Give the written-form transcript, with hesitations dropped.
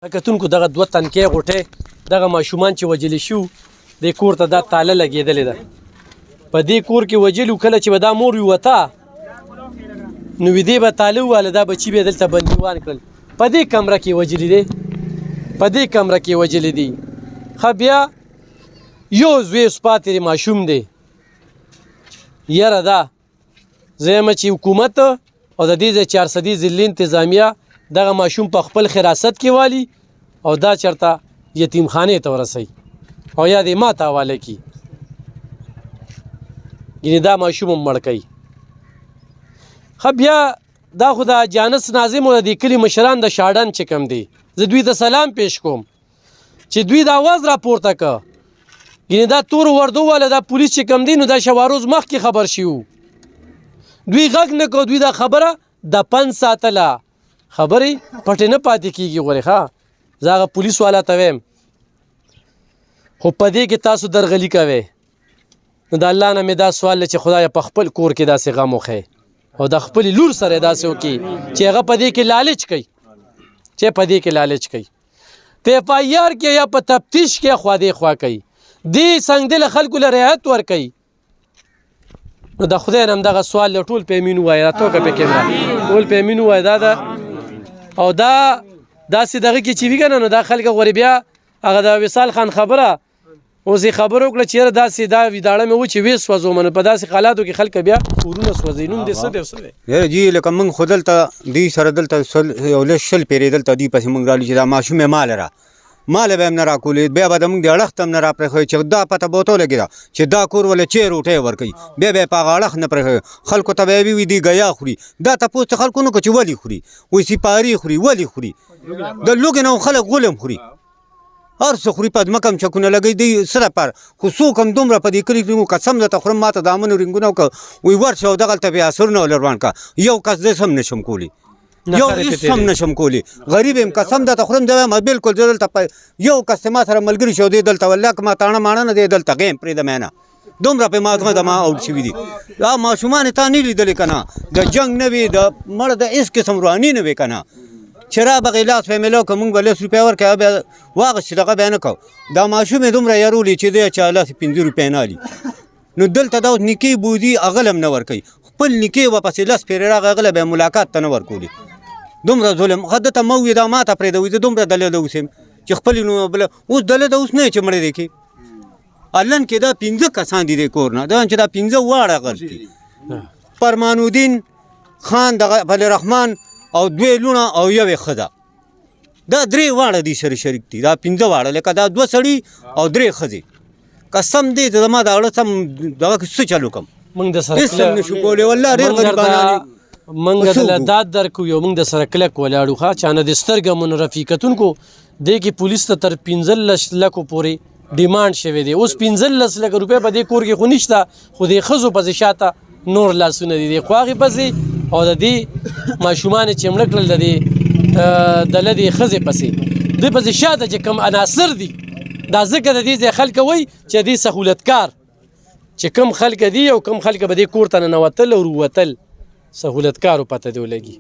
کتونکو دغه دوه تنکۍ غوټۍ دغه ماشومان چې وجلې شو دې کور ته دا تاله لګېدلې ده په دې کور کې وجلو کله چې به دا مور ووته نو دې به تاله وواله دا بچي به دلته بندیوان کړل په دې کمره کې وجلې دی په دې کمره کې وجلې دي ښه بیا یو زوی اوس پاتې ماشوم دی یاره ده زه یم چې حکومت او د دې ځای 400 ضلع انتظامیه دغه ماشوم په خپل حراست کې والی او دا چرته یتیم خانه ته ورسوي او یا دې ما ته حواله کړي یعنې دا ماشوم هم مړ کوي ښه بیا دا خو د جانس ناظم او د دې کلي مشران د شاډن چې کوم دی زه دوی ته سلام پیش کوم چې دوی د اواز راپورته که یعنې دا تور وردو والا دا پولیس چې کوم دی نو دا شواروز مخکې خبر شي وو دوی غږ نه کو دوی دا خبره د پن ساتله خبرې پټې نه پاتې کېږي غورې ښه زه هغه پولیس والا ته ویم خو په دې کې تاسو درغلي کوئ نو د الله نه مې دا سوال دی چې خدایه په خپل کور کې داسې غم وښیې او د خپلې لور سره یې داسې وکړي چې هغه په دې کې لالچ کوي په اف آی آر کې یا په تفتیش کې خوا دې خوا کوي دې سنګدله خلکو له رعایت ورکوي نو د خدای نه همدغه سوال له ټول په امین ووایه راټوکه په کیمره ټول په امین ووایه دا ده او دا داسې دغه کې چې وي که نه نو دا خلک غورې بیا هغه د وصال خان خبره اوس یې خبره وکړه چې یاره داسې دا ویداړه مې و چې ویې سوځومه نو په داسې حالاتو کې خلک بیا کورونه سوځوي نوم دې څه دی څه دی یاره جي لکه موږ خو دلته دوی سره دلته یو لږ شل پېرې دلته دوی پسې موږ رالو چې دا ماشوم یې ماله به هم نه راکولې بیا به د موږ د اړخ ته هم نه راپرېښوي چې دا پته به ورته ولګېده چې دا کور ولې چې روټۍ ورکوي بیا به یې په هغه اړخ نه پرېښوي خلکو ته به یې وي دوی ګیا خوري دا تپوس ته خلکو نه کړو چې ولې خوري وایي سپاري خوري ولې خوري د لوږې نه خلک غول هم خوري هر څه خوري په ځمکه هم چکونه لګوي دوی څه دپاره خو څوک هم دومره په دې کلي کې قسم درته خورم ما ته د امنو رنګونه وکړه وایي ورشه او دغلته بیا اثرونه ولروان کړه یو کس داسې هم نشم کولی یو هېڅ هم نشم کولی غریب یم قسم درته خورم دی وایم بلکل زه دلته یو کس ما سره ملګري شو دی دلته والله که ما تاڼه ماڼه نه دی دلته غیم پرېږده مې نه دومره پې ما د ما اوټ شوي دي دا ماشومان یې تا نه لیدلې که نه د جنګ نه وي د مړه د هېڅ قسم رواني نه وي که نه چې را به غلاس به میلاو که موږ به 10 روپۍ ورکړو بیا واغست چې دغه بیا نه کوو دا ماشوم یې دومره یارولي چې دی چې الله 15 روپۍ نه الي نو دلته دا اوس نیکۍ بودي هغه هم نه ورکوي خپل نیکۍ به پسې 10 پېرې راغی هغه له به ملاقات ته نه ورکولي دومره ظلم ښه دته مه ووایي دا ما ته پرېږده زه دومره دلده اوس یم چې خپلې نو بله اوس دلده اوس نه چې مړی دی کې الن کې دا 15 کسان دي د کور نه دا چې دا 15 واړه غل دي فرمانالدین خان دغه فضل رحمان او 2 لوڼه او یوې ښځه دا 3 واړه دي سره شریک دي دا 15 واړه لکه دا 2 سړي او 3 ښځې قسم دی چې زما د اړه سم دغه څه چل وکړم هېڅ هم نشو کولی والله ډېر غریبانان منګ دله داد درکو یو موږ د سره کلک ولاړو ښه چانه د سترګه مون رفیقتونکو دې کې پولیس ته تر 15 لکو پورې ډیمانډ شوی دی اوس 15 لک روپۍ په دې کور کې خو نشته خو دې ښځو پسې شاته نور لاسونه دي دې خو هغې پسې او د دې ماشومان چې مړه کړل د دې دله دې ښځې پسې دې پسې شاته چې کوم عناصر دي دا ځکه د دې ځای خلک وایي چې دې سهولتکار چې کوم خلک دي او کوم خلک به دې کور ته ننوتل او ووتل سهولتکارو پته دی ولګي